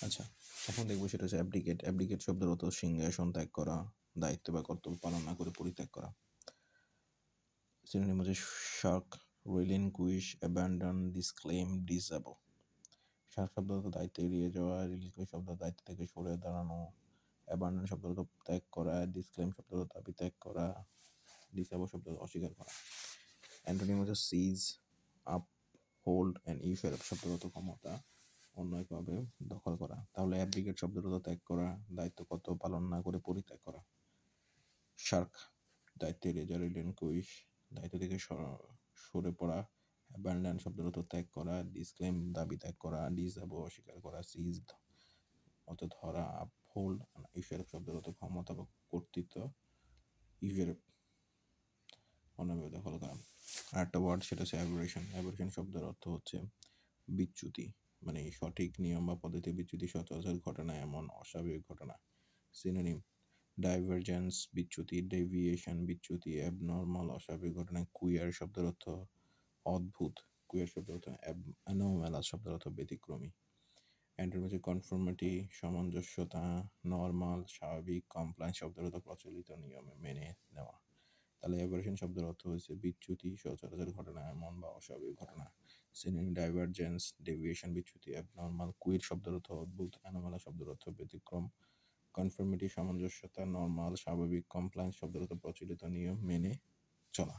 আচ্ছা, এখন দেখবো সেটা হচ্ছে অ্যাবডিকেট। অ্যাবডিকেট শব্দের অর্থ সিংহাসন ত্যাগ করা, দায়িত্ব বা কর্তব্য পালন না করে পরিত্যাগ করা। সিনোনিম হচ্ছে শার্ক, রিলিনকুইশ, অ্যাবান্ডন, ডিসক্লেম, ডিসঅ্যাবল। শার্ক শব্দ অর্থ দায়িত্ব এড়িয়ে যাওয়া, রিলিনকুইশ শব্দ দায়িত্ব থেকে সরে দাঁড়ানো, অ্যাবান্ডন শব্দ অর্থ ত্যাগ করা, ডিসক্লেম শব্দ অর্থ দাবি ত্যাগ করা, ডিসঅ্যাবল শব্দ অস্বীকার করা। অ্যান্টোনিম হচ্ছে সিজ, আপ, হোল্ড অ্যান্ড ইউসার্ভ শব্দের অর্থ ক্ষমতা অন্যায়ভাবে দখল করা। তাহলে অ্যাবডিকেট শব্দের অর্থ ত্যাগ করা, দায়িত্ব কর্তব্য পালন না করে পরিত্যাগ করা। শার্ক দায়িত্ব এড়িয়ে যাওয়া, রিলিনকুইশ দায়িত্ব থেকে সরে পড়া, অ্যাবান্ডন শব্দের অর্থ ত্যাগ করা, ডিসক্লেম দাবি ত্যাগ করা, ডিসঅ্যাবল অস্বীকার করা, সিজ অর্থ ধরা, আপহোল্ড ইউসার্ভ শব্দের অর্থ ক্ষমতা বা কর্তৃত্ব, ইউসার্ভ অন্যভাবে দখল করা। আর একটা ওয়ার্ড সেটা হচ্ছে অ্যাবরেশন। অ্যাবরেশন শব্দের অর্থ হচ্ছে বিচ্যুতি, মানে সঠিক নিয়ম বা পদ্ধতি বিচ্যুতি সচরাচর ঘটে না এমন অস্বাভাবিক ঘটনা। সিনোনিম ডাইভারজেন্স বিচ্যুতি, ডেভিয়েশন বিচ্যুতি, অ্যাবনর্মাল অস্বাভাবিক ঘটনা। কুইয়ার শব্দের অর্থ অদ্ভুত, কুইয়ার শব্দের অর্থ অ্যানোম্যালাস শব্দের অর্থ ব্যতিক্রমী। অ্যান্টোনিম কনফর্মিটি সামঞ্জস্যতা, নর্মাল স্বাভাবিক, কমপ্লায়েন্স শব্দের অর্থ প্রচলিত নিয়মে মেনে নেওয়া। তাহলে অ্যাবারেশন শব্দের অর্থ হচ্ছে বিচ্যুতি, সচরাচর ঘটনা এমন বা অস্বাভাবিক ঘটনা। সিনোনিম ডাইভারজেন্স, ডেভিয়েশন বিচ্যুতি, অ্যাবনর্মাল। কুইর শব্দের অর্থ অদ্ভুত, অ্যানোমালা শব্দের অর্থ ব্যতিক্রম, কনফর্মিটি সামঞ্জস্যতা, নর্মাল স্বাভাবিক, কমপ্লায়েন্স শব্দের অর্থ প্রচলিত নিয়ম মেনে চলা।